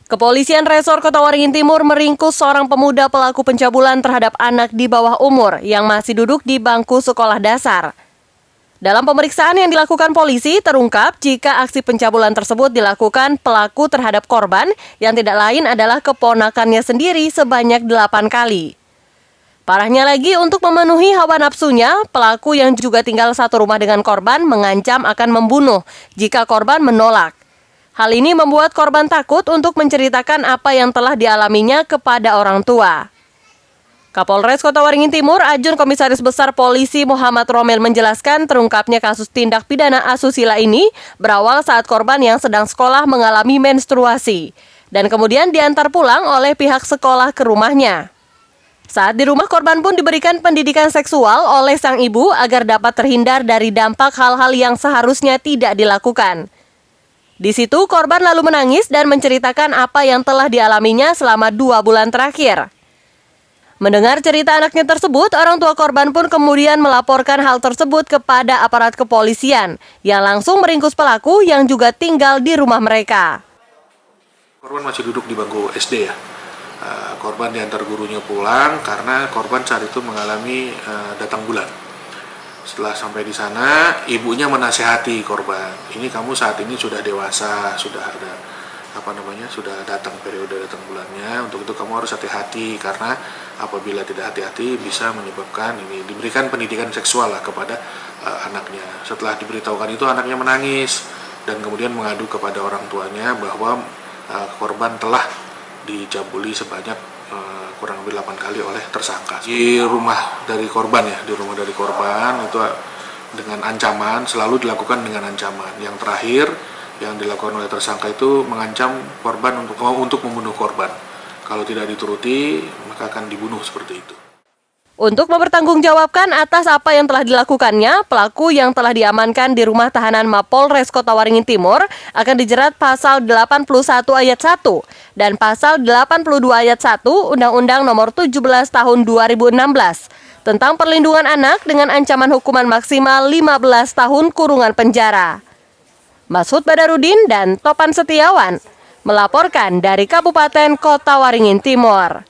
Kepolisian Resor Kota Waringin Timur meringkus seorang pemuda pelaku pencabulan terhadap anak di bawah umur yang masih duduk di bangku sekolah dasar. Dalam pemeriksaan yang dilakukan polisi, terungkap jika aksi pencabulan tersebut dilakukan pelaku terhadap korban yang tidak lain adalah keponakannya sendiri sebanyak 8 kali. Parahnya lagi, untuk memenuhi hawa nafsunya, pelaku yang juga tinggal satu rumah dengan korban mengancam akan membunuh jika korban menolak. Hal ini membuat korban takut untuk menceritakan apa yang telah dialaminya kepada orang tua. Kapolres Kota Waringin Timur, Ajun Komisaris Besar Polisi Muhammad Romel menjelaskan terungkapnya kasus tindak pidana asusila ini berawal saat korban yang sedang sekolah mengalami menstruasi dan kemudian diantar pulang oleh pihak sekolah ke rumahnya. Saat di rumah, korban pun diberikan pendidikan seksual oleh sang ibu agar dapat terhindar dari dampak hal-hal yang seharusnya tidak dilakukan. Di situ, korban lalu menangis dan menceritakan apa yang telah dialaminya selama 2 bulan terakhir. Mendengar cerita anaknya tersebut, orang tua korban pun kemudian melaporkan hal tersebut kepada aparat kepolisian yang langsung meringkus pelaku yang juga tinggal di rumah mereka. Korban masih duduk di bangku SD ya. Korban diantar gurunya pulang karena korban saat itu mengalami datang bulan. Setelah sampai di sana, ibunya menasehati korban. Ini kamu saat ini sudah dewasa, sudah ada sudah datang periode datang bulannya. Untuk itu kamu harus hati-hati karena apabila tidak hati-hati bisa menyebabkan ini. Diberikan pendidikan seksual lah kepada anaknya. Setelah diberitahukan itu, anaknya menangis dan kemudian mengadu kepada orang tuanya bahwa korban telah dicabuli sebanyak kurang lebih 8 kali oleh tersangka. Di rumah dari korban itu dengan ancaman, selalu dilakukan dengan ancaman. Yang terakhir yang dilakukan oleh tersangka itu mengancam korban untuk membunuh korban. Kalau tidak dituruti, maka akan dibunuh seperti itu. Untuk mempertanggungjawabkan atas apa yang telah dilakukannya, pelaku yang telah diamankan di rumah tahanan Mapolres Kota Waringin Timur akan dijerat pasal 81 ayat 1 dan pasal 82 ayat 1 Undang-Undang Nomor 17 Tahun 2016 tentang perlindungan anak dengan ancaman hukuman maksimal 15 tahun kurungan penjara. Masud Badarudin dan Topan Setiawan melaporkan dari Kabupaten Kota Waringin Timur.